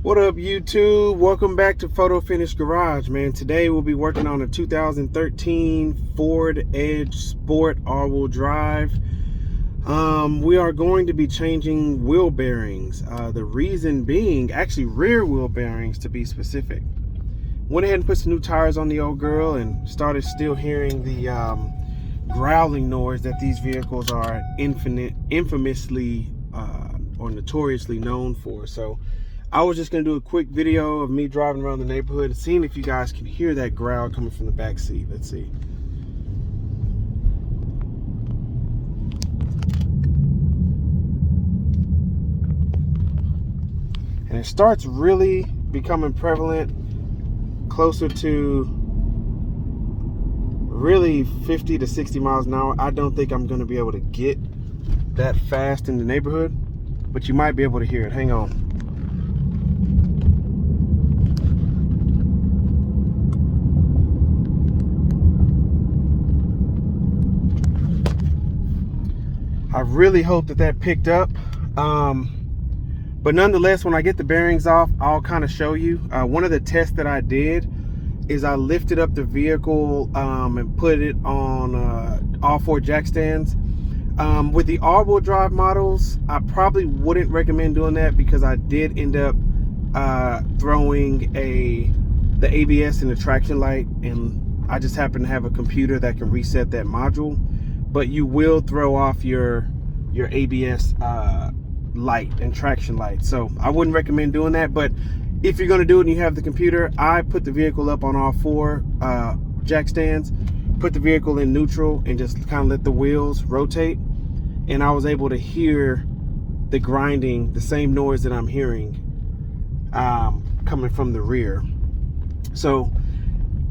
What up, YouTube? Welcome back to Photo Finish Garage, man. Today we'll be working on a 2013 Ford Edge Sport all-wheel drive. We are going to be changing wheel bearings. The reason being, actually rear wheel bearings to be specific. Went ahead and put some new tires on the old girl and started still hearing the growling noise that these vehicles are infamously or notoriously known for. So I was just gonna do a quick video of me driving around the neighborhood and seeing if you guys can hear that growl coming from the back seat. Let's see. And it starts really becoming prevalent closer to really 50 to 60 miles an hour. I don't think I'm gonna be able to get that fast in the neighborhood, but you might be able to hear it. Hang on. I really hope that picked up. But nonetheless, when I get the bearings off, I'll kind of show you. One of the tests that I did is I lifted up the vehicle and put it on all four jack stands. With the all-wheel drive models, I probably wouldn't recommend doing that because I did end up throwing the ABS and the traction light, and I just happen to have a computer that can reset that module. But you will throw off your ABS light and traction light, so I wouldn't recommend doing that. But if you're going to do it and you have the computer, I put the vehicle up on all four jack stands, put the vehicle in neutral, and just kind of let the wheels rotate, and I was able to hear the grinding, the same noise that I'm hearing coming from the rear. So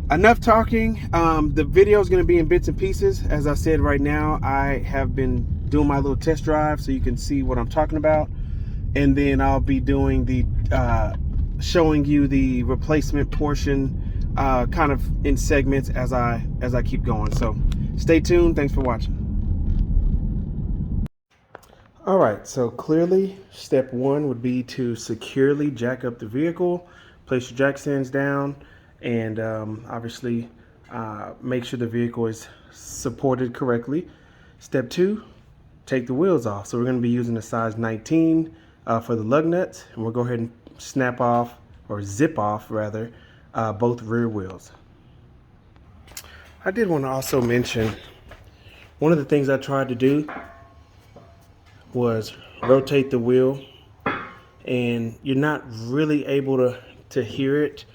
enough talking. The video is going to be in bits and pieces. As I said, right now I have been doing my little test drive so you can see what I'm talking about, and then I'll be doing the showing you the replacement portion kind of in segments as I keep going. So stay tuned. Thanks for watching. All right, so clearly step one would be to securely jack up the vehicle, place your jack stands down, and obviously make sure the vehicle is supported correctly. Step two, take the wheels off. So we're going to be using a size 19 for the lug nuts, and we'll go ahead and snap off, or zip off rather, both rear wheels. I did want to also mention one of the things I tried to do was rotate the wheel, and you're not really able to hear it.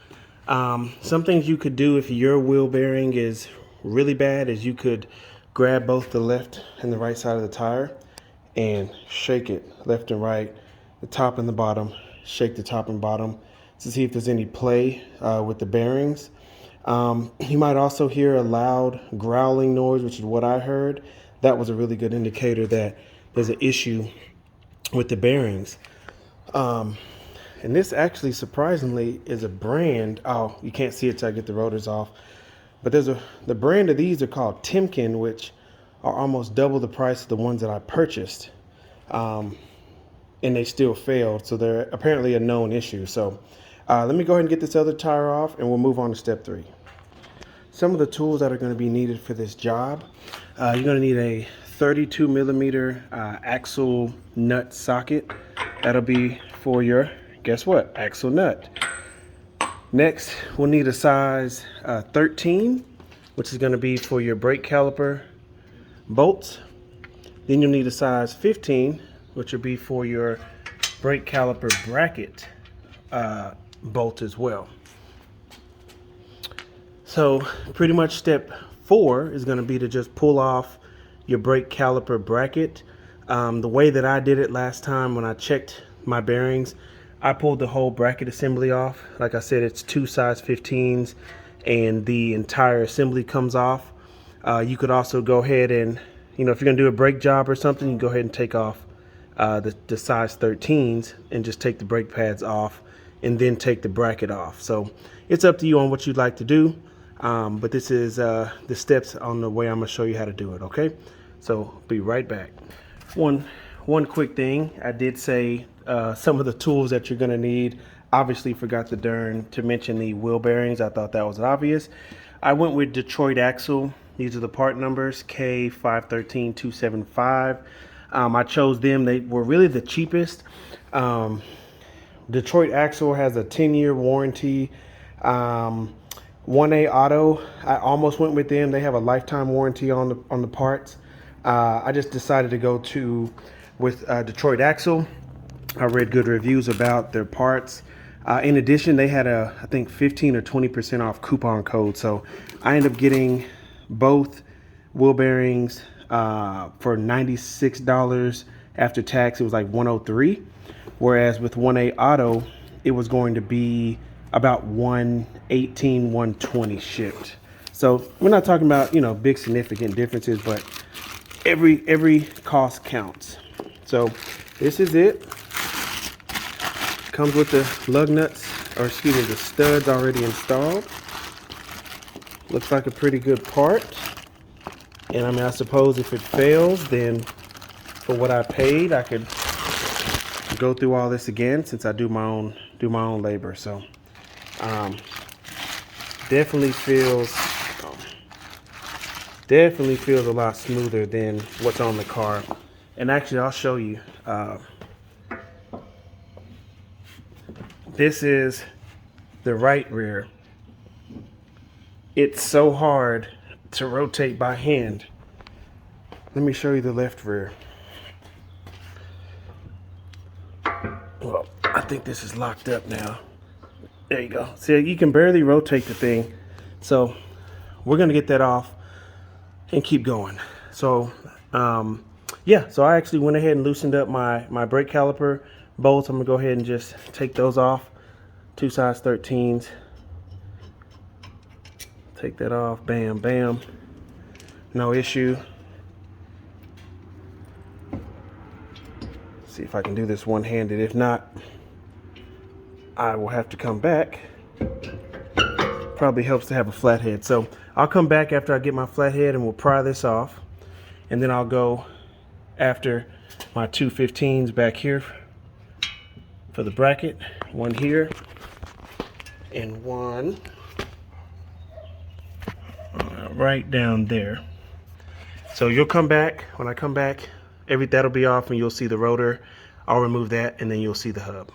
Some things you could do if your wheel bearing is really bad is you could grab both the left and the right side of the tire and shake it left and right, the top and the bottom. Shake the top and bottom to see if there's any play with the bearings. You might also hear a loud growling noise, which is what I heard. That was a really good indicator that there's an issue with the bearings. And this actually surprisingly is a brand. Oh, you can't see it till I get the rotors off. But the brand of these are called Timken, which are almost double the price of the ones that I purchased. And they still failed, so they're apparently a known issue. So let me go ahead and get this other tire off, and we'll move on to step three. Some of the tools that are going to be needed for this job, you're going to need a 32 millimeter axle nut socket. That'll be for your, guess what, axle nut. Next, we'll need a size 13, which is going to be for your brake caliper bolts. Then you'll need a size 15, which will be for your brake caliper bracket bolt as well. So pretty much step four is going to be to just pull off your brake caliper bracket. The way that I did it last time when I checked my bearings, I pulled the whole bracket assembly off. Like I said, it's two size 15s and the entire assembly comes off. You could also go ahead and, if you're going to do a brake job or something, you can go ahead and take off the size 13s and just take the brake pads off and then take the bracket off. So it's up to you on what you'd like to do. But this is the steps on the way I'm going to show you how to do it, okay? So be right back. One quick thing, I did say some of the tools that you're gonna need. Obviously forgot to mention the wheel bearings. I thought that was obvious. I went with Detroit Axle. These are the part numbers, K513275. I chose them. They were really the cheapest. Detroit Axle has a 10-year warranty. 1A Auto, I almost went with them. They have a lifetime warranty on the parts. I just decided to go with Detroit Axle. I read good reviews about their parts. In addition, they had I think 15 or 20% off coupon code. So I ended up getting both wheel bearings for $96 after tax. It was like $103. Whereas with 1A Auto, it was going to be about $118, $120 shipped. So we're not talking about, big significant differences, but every cost counts. So this is it. Comes with the lug nuts, or excuse me, the studs already installed. Looks like a pretty good part. And I suppose if it fails, then for what I paid, I could go through all this again since I do my own labor. So definitely feels a lot smoother than what's on the car. And actually, I'll show you. This is the right rear. It's so hard to rotate by hand. Let me show you the left rear. Well, I think this is locked up now. There you go. See, you can barely rotate the thing. So we're gonna get that off and keep going. So yeah, so I actually went ahead and loosened up my brake caliper bolts. I'm gonna go ahead and just take those off. 2 size 13s. Take that off. Bam, bam. No issue. See if I can do this one-handed. If not, I will have to come back. Probably helps to have a flathead. So I'll come back after I get my flathead and we'll pry this off. And then I'll go after my 2 15s back here for the bracket. One here and one right down there. So you'll come back. When I come back, that'll be off and you'll see the rotor. I'll remove that and then you'll see the hub.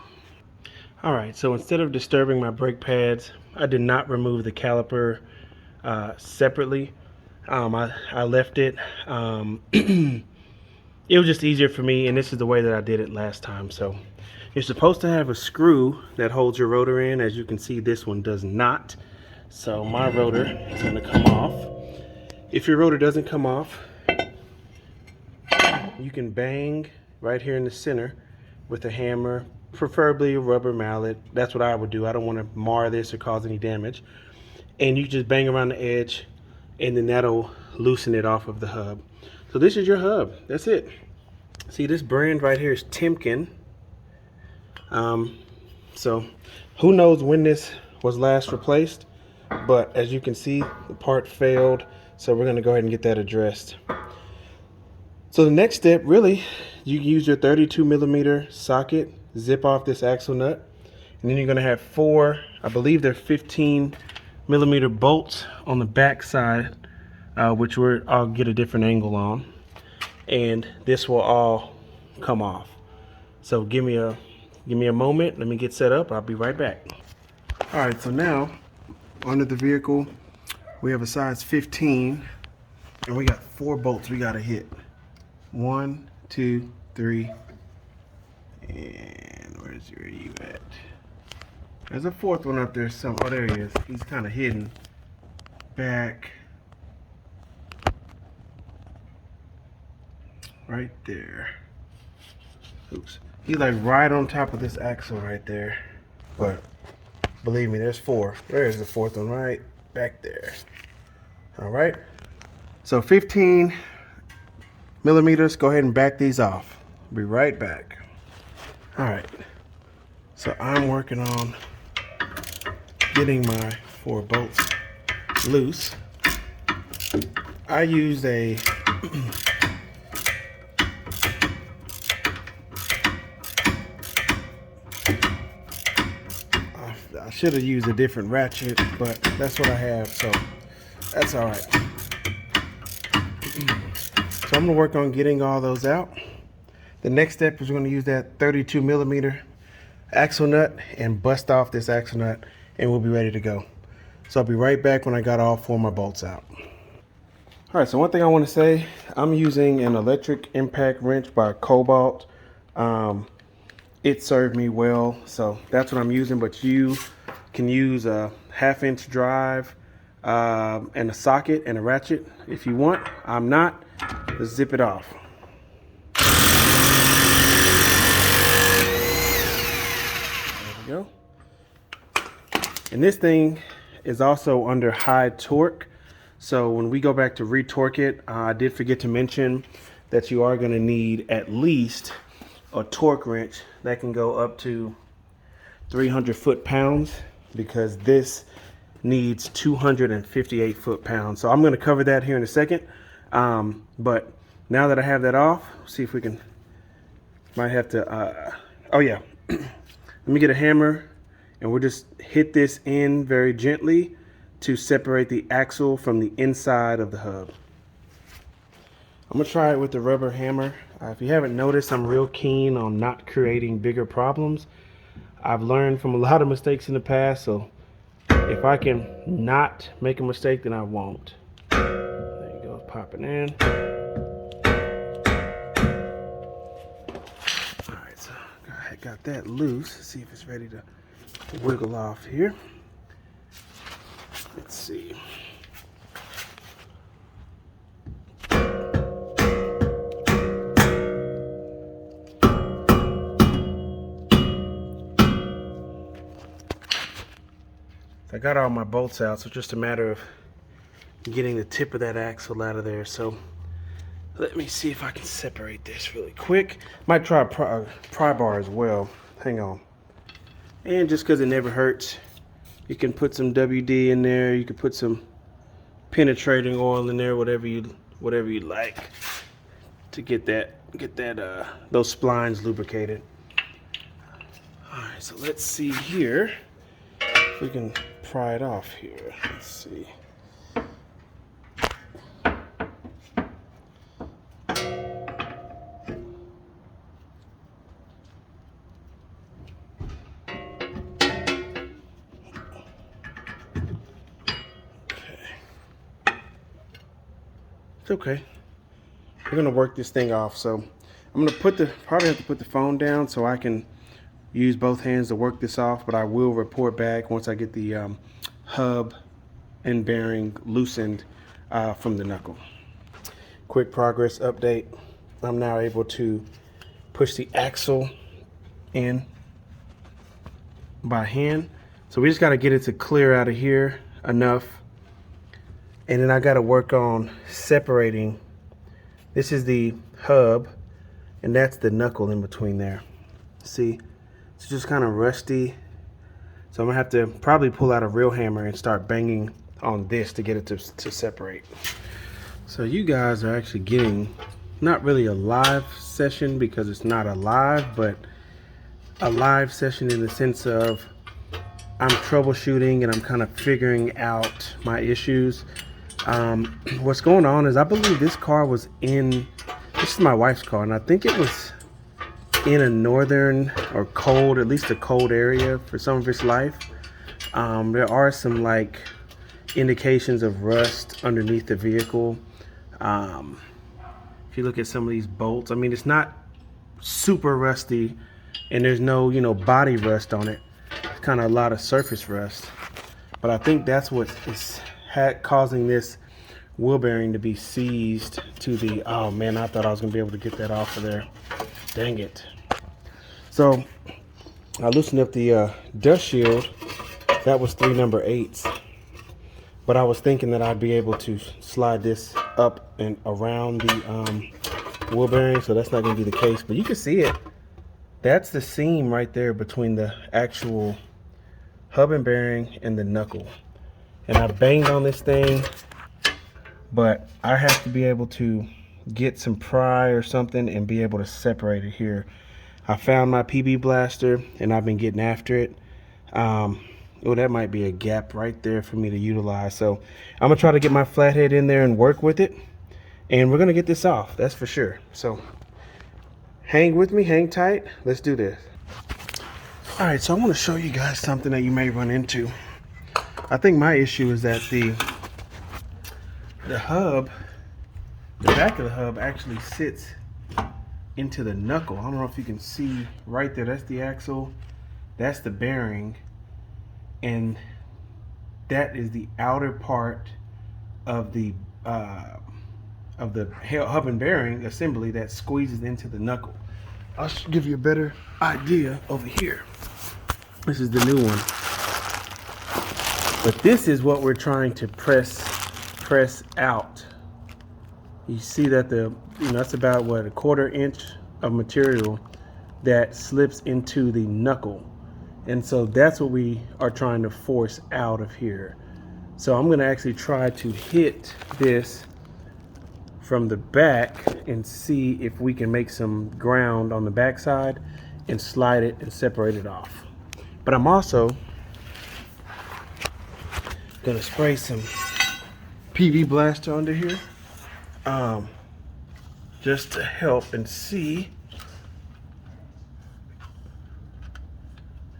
All right, so instead of disturbing my brake pads, I did not remove the caliper separately. I left it. It was just easier for me, and this is the way that I did it last time. So you're supposed to have a screw that holds your rotor in. As you can see, this one does not. So my rotor is going to come off. If your rotor doesn't come off, you can bang right here in the center with a hammer, preferably a rubber mallet. That's what I would do. I don't want to mar this or cause any damage. And you just bang around the edge, and then that'll loosen it off of the hub. So this is your hub. That's it. See, this brand right here is Timken. So who knows when this was last replaced, but as you can see, the part failed. So we're going to go ahead and get that addressed. So the next step, really, you use your 32mm socket, zip off this axle nut, and then you're going to have 4, I believe they're 15mm bolts on the back side, which I'll get a different angle on, and this will all come off. So give me a moment. Let me get set up. I'll be right back. All right, so now under the vehicle we have a size 15, and we got 4 bolts we got to hit. 1, 2, 3, and where are you at? There's a 4th one up there. Oh, there he is. He's kind of hidden back right there. Oops. He's like right on top of this axle right there. But believe me, there's 4. There's the 4th one right back there. All right. So 15mm. Go ahead and back these off. Be right back. All right. So I'm working on getting my 4 bolts loose. I used a I should have used a different ratchet, but that's what I have, so that's all right. So I'm gonna work on getting all those out. The next step is we're gonna use that 32 millimeter axle nut and bust off this axle nut, and we'll be ready to go. So I'll be right back when I got all 4 of my bolts out. All right, so one thing I want to say, I'm using an electric impact wrench by Cobalt. It served me well, so that's what I'm using, but you can use a 1/2-inch drive and a socket and a ratchet if you want. I'm not. Let's zip it off. There we go. And this thing is also under high torque. So when we go back to retorque it, I did forget to mention that you are going to need at least a torque wrench that can go up to 300 foot-pounds, because this needs 258 foot-pounds. So I'm going to cover that here in a second. But now that I have that off, see if we can, might have to, oh yeah, let me get a hammer and we'll just hit this in very gently to separate the axle from the inside of the hub. I'm gonna try it with the rubber hammer. If you haven't noticed, I'm real keen on not creating bigger problems. I've learned from a lot of mistakes in the past, so if I can not make a mistake, then I won't. There you go, popping in. All right, so I got that loose. Let's see if it's ready to wiggle off here. Let's see. I got all my bolts out, so it's just a matter of getting the tip of that axle out of there. So let me see if I can separate this really quick. Might try a pry bar as well. Hang on. And just because it never hurts, you can put some WD in there. You can put some penetrating oil in there, whatever you like, to get those splines lubricated. All right, so let's see here if we can pry it off here. Let's see. It's okay. We're gonna work this thing off. So I'm gonna probably have to put the phone down so I can use both hands to work this off, but I will report back once I get the hub and bearing loosened from the knuckle. Quick progress update. I'm now able to push the axle in by hand. So we just gotta get it to clear out of here enough. And then I got to work on separating. This is the hub, and that's the knuckle in between there. See, it's just kind of rusty. So I'm gonna have to probably pull out a real hammer and start banging on this to get it to separate. So you guys are actually getting not really a live session, because it's not a live, but a live session in the sense of I'm troubleshooting and I'm kind of figuring out my issues. What's going on is I believe this car was this is my wife's car, and I think it was in a northern or cold, at least a cold area for some of its life. There are some like indications of rust underneath the vehicle. If you look at some of these bolts, I mean, it's not super rusty and there's no, body rust on it. It's kind of a lot of surface rust, but I think that's what is causing this wheel bearing to be seized to the, oh man, I thought I was gonna be able to get that off of there. Dang it. So I loosened up the dust shield. That was 3 number 8s, but I was thinking that I'd be able to slide this up and around the wheel bearing, so that's not gonna be the case, but you can see it. That's the seam right there between the actual hub and bearing and the knuckle. And I banged on this thing, but I have to be able to get some pry or something and be able to separate it here. I found my PB blaster and I've been getting after it. Oh, that might be a gap right there for me to utilize. So I'm gonna try to get my flathead in there and work with it. And we're gonna get this off, that's for sure. So hang with me, hang tight. Let's do this. All right, so I want to show you guys something that you may run into. I think my issue is that the hub, the back of the hub actually sits into the knuckle. I don't know if you can see right there. That's the axle, that's the bearing, and that is the outer part of the hub and bearing assembly that squeezes into the knuckle. I'll give you a better idea over here. This is the new one. But this is what we're trying to press out. You see that that's about what, 1/4 inch of material that slips into the knuckle. And so that's what we are trying to force out of here. So I'm gonna actually try to hit this from the back and see if we can make some ground on the back side and slide it and separate it off. But I'm also gonna spray some PB Blaster under here, just to help and see,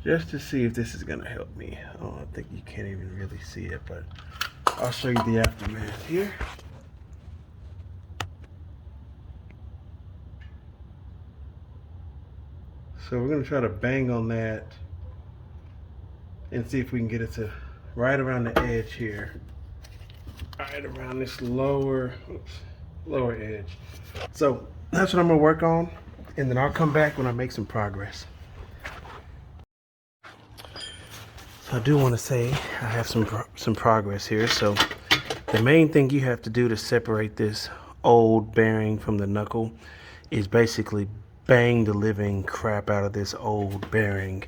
just to see if this is gonna help me. I don't think you can't even really see it, but I'll show you the aftermath here. So we're gonna try to bang on that and see if we can get it to right around the edge here. Right around this lower edge. So that's what I'm gonna work on, and then I'll come back when I make some progress. So I do want to say I have some progress here. So the main thing you have to do to separate this old bearing from the knuckle is basically bang the living crap out of this old bearing.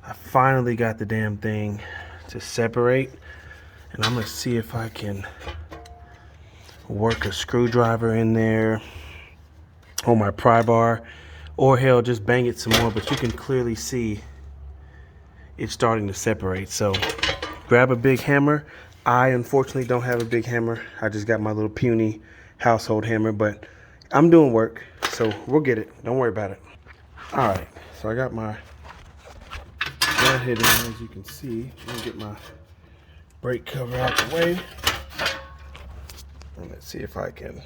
I finally got the damn thing to separate, and I'm gonna see if I can work a screwdriver in there on my pry bar, or hell, just bang it some more. But you can clearly see it's starting to separate. So grab a big hammer. I unfortunately don't have a big hammer. I just got my little puny household hammer, but I'm doing work, so we'll get it. Don't worry about it. All right, so I got my flathead in, as you can see. Let me get my brake cover out the way. And let's see if I can.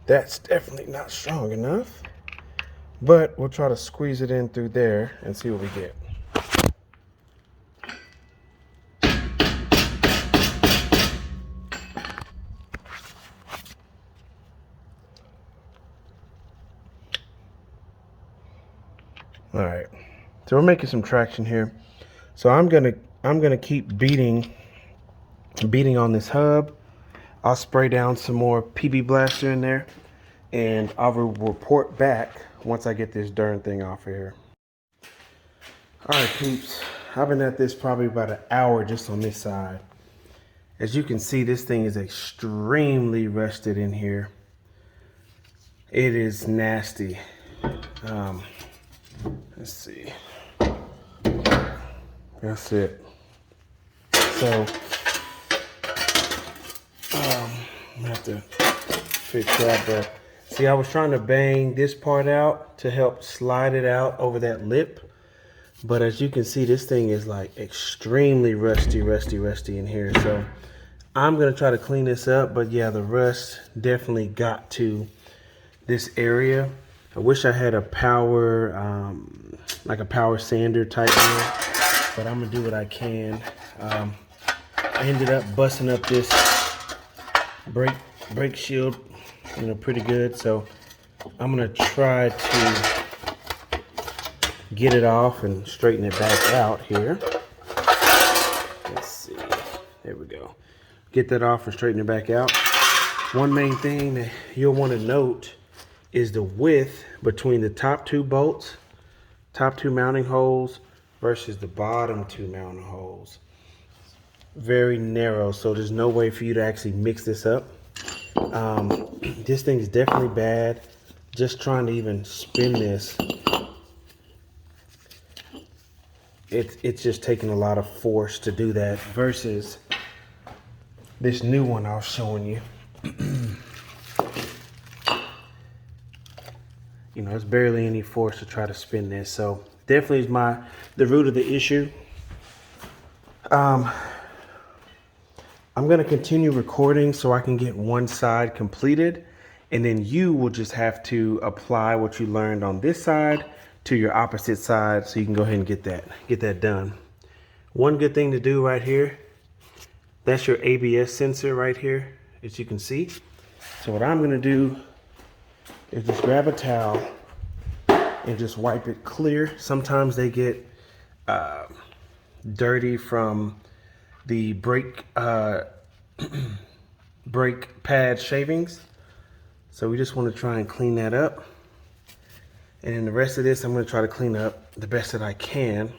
That's definitely not strong enough, but we'll try to squeeze it in through there and see what we get. All right, so we're making some traction here. So I'm gonna keep beating on this hub. I'll spray down some more PB Blaster in there, and I will report back once I get this darn thing off of here. All right, peeps, I've been at this probably about an hour just on this side. As you can see, this thing is extremely rusted in here. It is nasty. Let's see. That's it. So I'm gonna have to fix that, but see, I was trying to bang this part out to help slide it out over that lip, but as you can see, this thing is like extremely rusty in here. So I'm gonna try to clean this up, but yeah, the rust definitely got to this area. I wish I had a power, like a power sander type deal, but I'm gonna do what I can. I ended up busting up this brake shield, pretty good. So I'm gonna try to get it off and straighten it back out here. Let's see, there we go. Get that off and straighten it back out. One main thing that you'll want to note is the width between the top two bolts, top two mounting holes versus the bottom two mounting holes. Very narrow, so there's no way for you to actually mix this up. This thing is definitely bad. Just trying to even spin this it's just taking a lot of force to do that versus this new one I was showing you. You know, it's barely any force to try to spin this. So definitely is the root of the issue. I'm gonna continue recording so I can get one side completed, and then you will just have to apply what you learned on this side to your opposite side so you can go ahead and get that done. One good thing to do right here, that's your ABS sensor right here, as you can see. So what I'm gonna do is just grab a towel and just wipe it clear. Sometimes they get dirty from the brake pad shavings. So we just want to try and clean that up. And then the rest of this, I'm going to try to clean up the best that I can.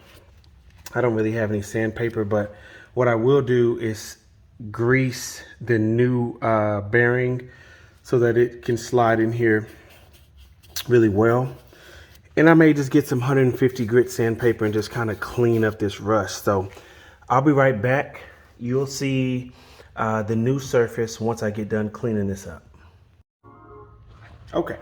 I don't really have any sandpaper, but what I will do is grease the new bearing so that it can slide in here really well. And I may just get some 150 grit sandpaper and just kind of clean up this rust. So I'll be right back. You'll see the new surface once I get done cleaning this up. Okay,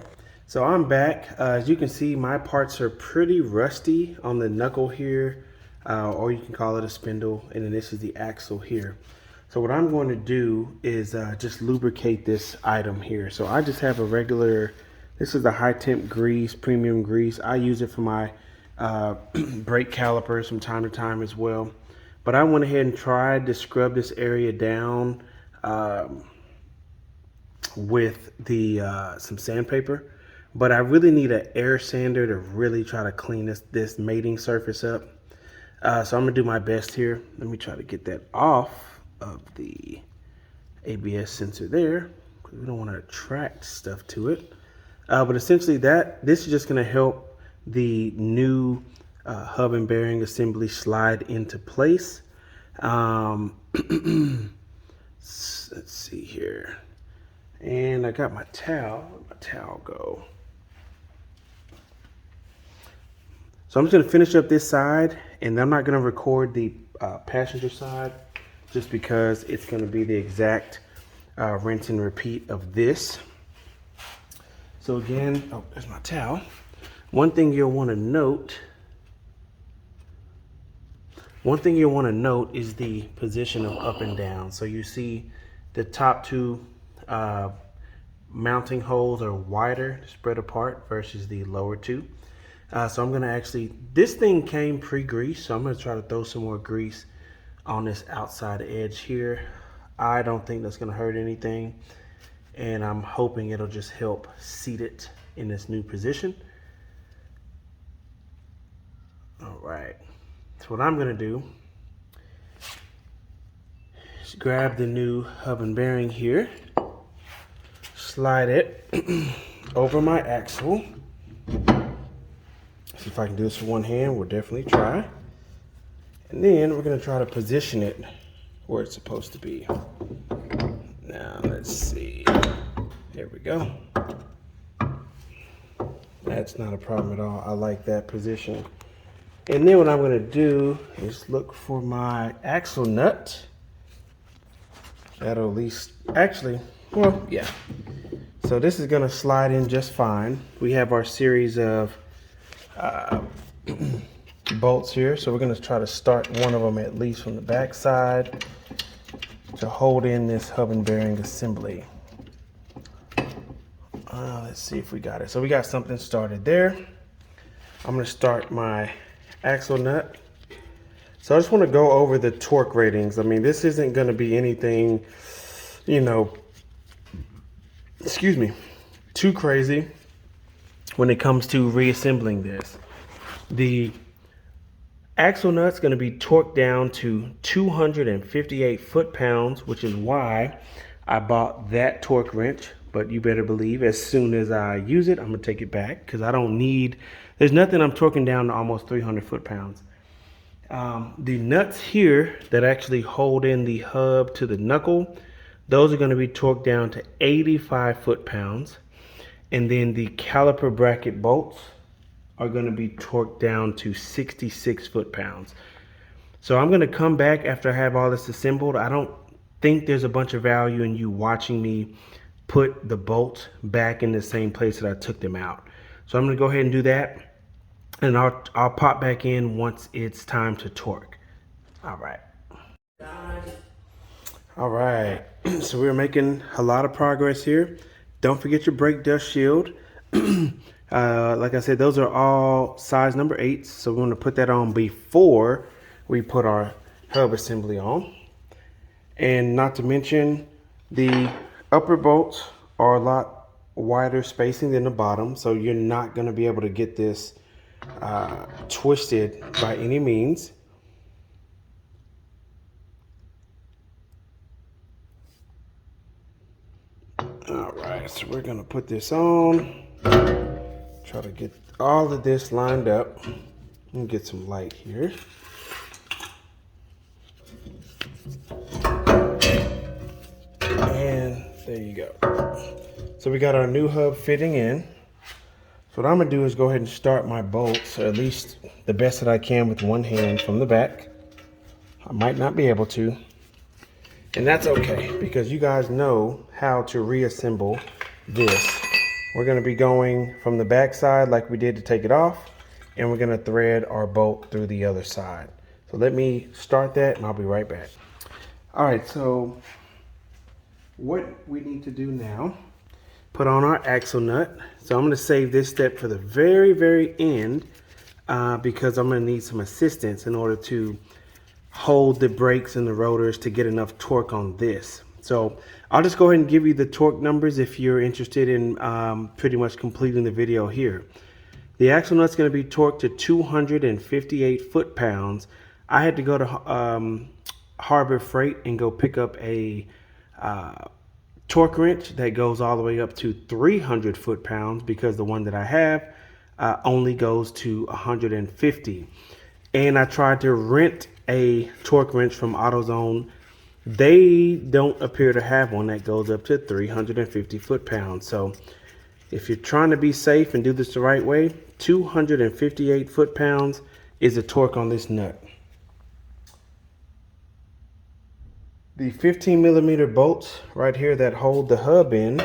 so I'm back. As you can see, my parts are pretty rusty on the knuckle here, or you can call it a spindle, and then this is the axle here. So what I'm going to do is just lubricate this item here. So I just have a regular, this is the high temp grease, premium grease. I use it for my brake calipers from time to time as well. But I went ahead and tried to scrub this area down with the some sandpaper. But I really need an air sander to really try to clean this mating surface up. So I'm gonna do my best here. Let me try to get that off of the ABS sensor there, because we don't want to attract stuff to it. But essentially this is just gonna help the new hub and bearing assembly slide into place. Let's see here. And I got my towel. Where'd my towel go? So I'm just gonna finish up this side, and I'm not gonna record the passenger side just because it's gonna be the exact rinse and repeat of this. So again, oh, there's my towel. One thing you'll wanna note is the position of up and down. So you see the top two mounting holes are wider, spread apart, versus the lower two. So I'm gonna this thing came pre-greased, so I'm gonna try to throw some more grease on this outside edge here. I don't think that's gonna hurt anything, and I'm hoping it'll just help seat it in this new position. All right, so what I'm gonna do is grab the new hub and bearing here, slide it over my axle. See if I can do this with one hand. We'll definitely try. And then we're gonna try to position it where it's supposed to be. Now let's see. There we go. That's not a problem at all. I like that position. And then what I'm gonna do is look for my axle nut. That'll at least, actually, well, yeah. So this is gonna slide in just fine. We have our series of bolts here. So we're gonna try to start one of them at least from the back side to hold in this hub and bearing assembly. Let's see if we got it. So we got something started there. I'm gonna start my axle nut. So I just want to go over the torque ratings. I mean, this isn't going to be anything, you know, too crazy when it comes to reassembling this. The axle nut's going to be torqued down to 258 foot-pounds, which is why I bought that torque wrench. But you better believe as soon as I use it, I'm going to take it back, because I don't need, there's nothing I'm torquing down to almost 300 foot-pounds. The nuts here that actually hold in the hub to the knuckle, those are going to be torqued down to 85 foot-pounds. And then the caliper bracket bolts are going to be torqued down to 66 foot-pounds. So I'm going to come back after I have all this assembled. I don't think there's a bunch of value in you watching me put the bolts back in the same place that I took them out. So I'm going to go ahead and do that, and I'll pop back in once it's time to torque. All right. All right, so we're making a lot of progress here. Don't forget your brake dust shield. Like I said, those are all size number 8s, so we're going to put that on before we put our hub assembly on. And not to mention, the upper bolts are a lot wider spacing than the bottom, so you're not going to be able to get this twisted by any means. All right, so we're gonna put this on, try to get all of this lined up and get some light here. And there you go. So we got our new hub fitting in. So what I'm gonna do is go ahead and start my bolts, or at least the best that I can with one hand from the back. I might not be able to. And that's okay, because you guys know how to reassemble this. We're going to be going from the back side like we did to take it off, and we're going to thread our bolt through the other side. So let me start that and I'll be right back. All right, so what we need to do now, put on our axle nut. So I'm going to save this step for the very, very end because I'm going to need some assistance in order to hold the brakes and the rotors to get enough torque on this. So I'll just go ahead and give you the torque numbers if you're interested in pretty much completing the video here. The axle nut's going to be torqued to 258 foot-pounds. I had to go to Harbor Freight and go pick up a torque wrench that goes all the way up to 300 foot-pounds because the one that I have only goes to 150. And I tried to rent a torque wrench from AutoZone. They don't appear to have one that goes up to 350 foot-pounds. So if you're trying to be safe and do this the right way, 258 foot-pounds is the torque on this nut. The 15mm bolts right here that hold the hub in,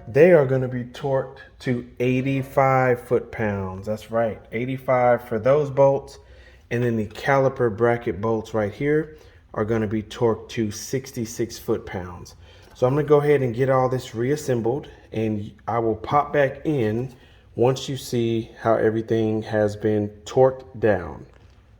they are going to be torqued to 85 foot-pounds. That's right, 85 for those bolts. And then the caliper bracket bolts right here are going to be torqued to 66 foot-pounds. So I'm going to go ahead and get all this reassembled, and I will pop back in once you see how everything has been torqued down.